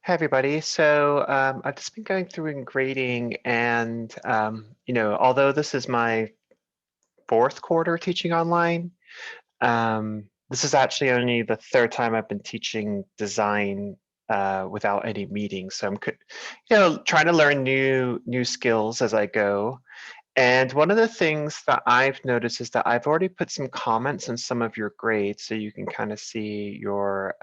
Hi, everybody. I've just been going through and grading, and although this is my fourth quarter teaching online, this is actually only the third time I've been teaching design without any meetings. So trying to learn new skills as I go. And one of the things that I've noticed is that I've already put some comments in some of your grades, so you can kind of see your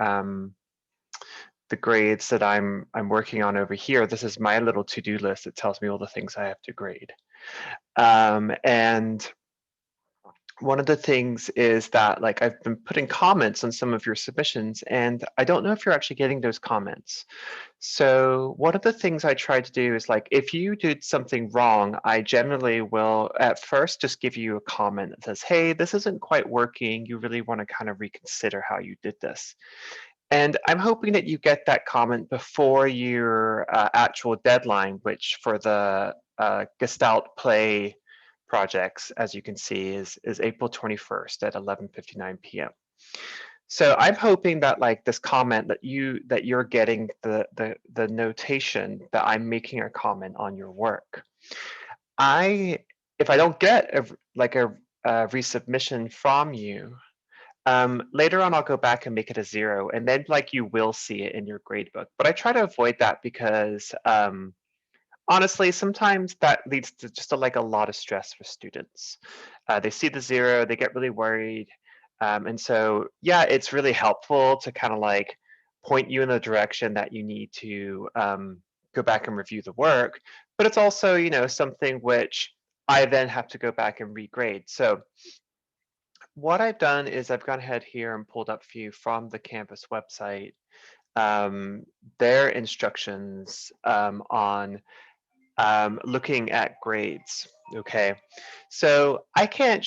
the grades that I'm working on over here. This is my little to-do list that tells me all the things I have to grade. And one of the things is that like I've been putting comments on some of your submissions, and I don't know if you're actually getting those comments. So one of the things I try to do is like if you did something wrong, I generally will at first just give you a comment that says, hey, this isn't quite working. You really want to kind of reconsider how you did this. And I'm hoping that you get that comment before your actual deadline, which for the Gestalt Play projects, as you can see, is April 21st at 11:59 p.m. So I'm hoping that like this comment that you're getting the notation that I'm making a comment on your work. I if I don't get a resubmission from you, later on, I'll go back and make it a 0, and then like you will see it in your gradebook. But I try to avoid that because honestly, sometimes that leads to just like a lot of stress for students. They see the 0, they get really worried, and so yeah, it's really helpful to kind of like point you in the direction that you need to go back and review the work. But it's also something which I then have to go back and regrade. So what I've done is I've gone ahead here and pulled up for you from the Canvas website um, their instructions on looking at grades. Okay, so I can't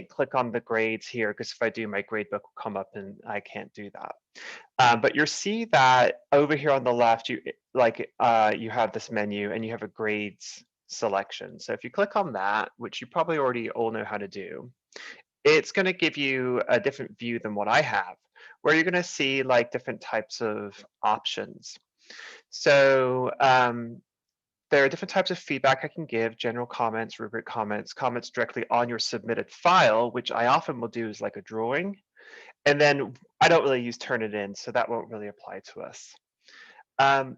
click on the grades here because if I do, my gradebook will come up and I can't do that. But you'll see that over here on the left, you have this menu and you have a grades selection. So if you click on that, which you probably already all know how to do, it's going to give you a different view than what I have, where you're going to see like different types of options. So there are different types of feedback I can give: general comments, rubric comments, comments directly on your submitted file, which I often will do as like a drawing. And then I don't really use Turnitin, so that won't really apply to us.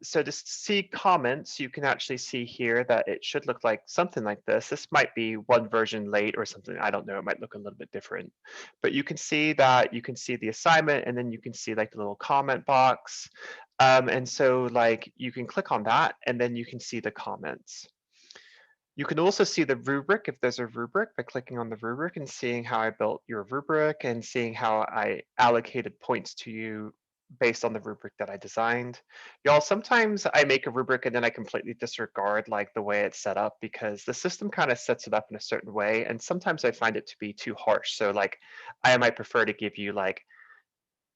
So to see comments, you can actually see here that it should look like something like this. This might be one version late or something. I don't know. It might look a little bit different. But you can see that you can see the assignment, and then you can see like the little comment box. And so like you can click on that, and then you can see the comments. You can also see the rubric if there's a rubric by clicking on the rubric and seeing how I built your rubric and seeing how I allocated points to you based on the rubric that I designed. Y'all, sometimes I make a rubric and then I completely disregard like the way it's set up because the system kind of sets it up in a certain way, and sometimes I find it to be too harsh. So like I might prefer to give you like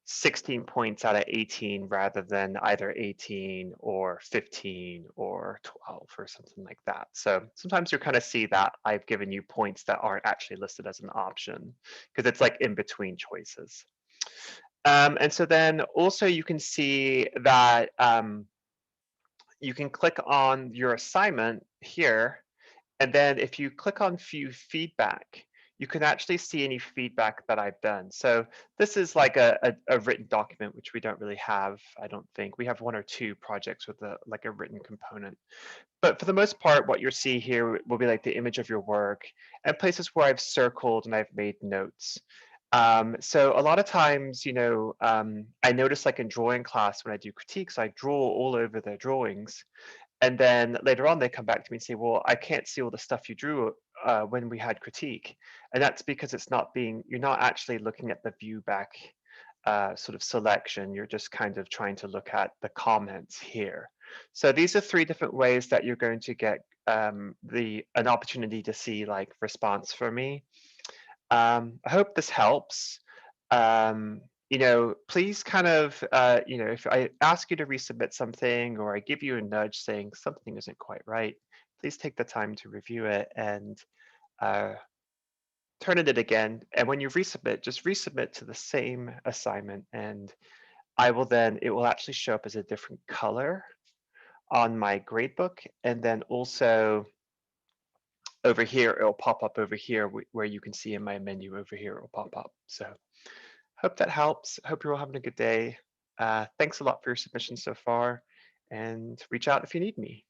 16 points out of 18 rather than either 18 or 15 or 12 or something like that. So sometimes you kind of see that I've given you points that aren't actually listed as an option because it's like in between choices. And so then also you can see that you can click on your assignment here, and then if you click on view feedback, you can actually see any feedback that I've done. So this is like a written document, which we don't really have, I don't think. We have one or two projects with like a written component. But for the most part, what you'll see here will be like the image of your work and places where I've circled and I've made notes. So a lot of times, I notice like in drawing class when I do critiques, I draw all over their drawings. And then later on, they come back to me and say, well, I can't see all the stuff you drew when we had critique. And that's because you're not actually looking at the view back sort of selection. You're just kind of trying to look at the comments here. So these are three different ways that you're going to get an opportunity to see like response from me. I hope this helps. Please kind of, if I ask you to resubmit something or I give you a nudge saying something isn't quite right, please take the time to review it and uh, turn it in again. And when you resubmit, just resubmit to the same assignment, and it will actually show up as a different color on my gradebook. And then also over here, it'll pop up over here where you can see in my menu over here, it'll pop up. So hope that helps. Hope you're all having a good day. Thanks a lot for your submissions so far, and reach out if you need me.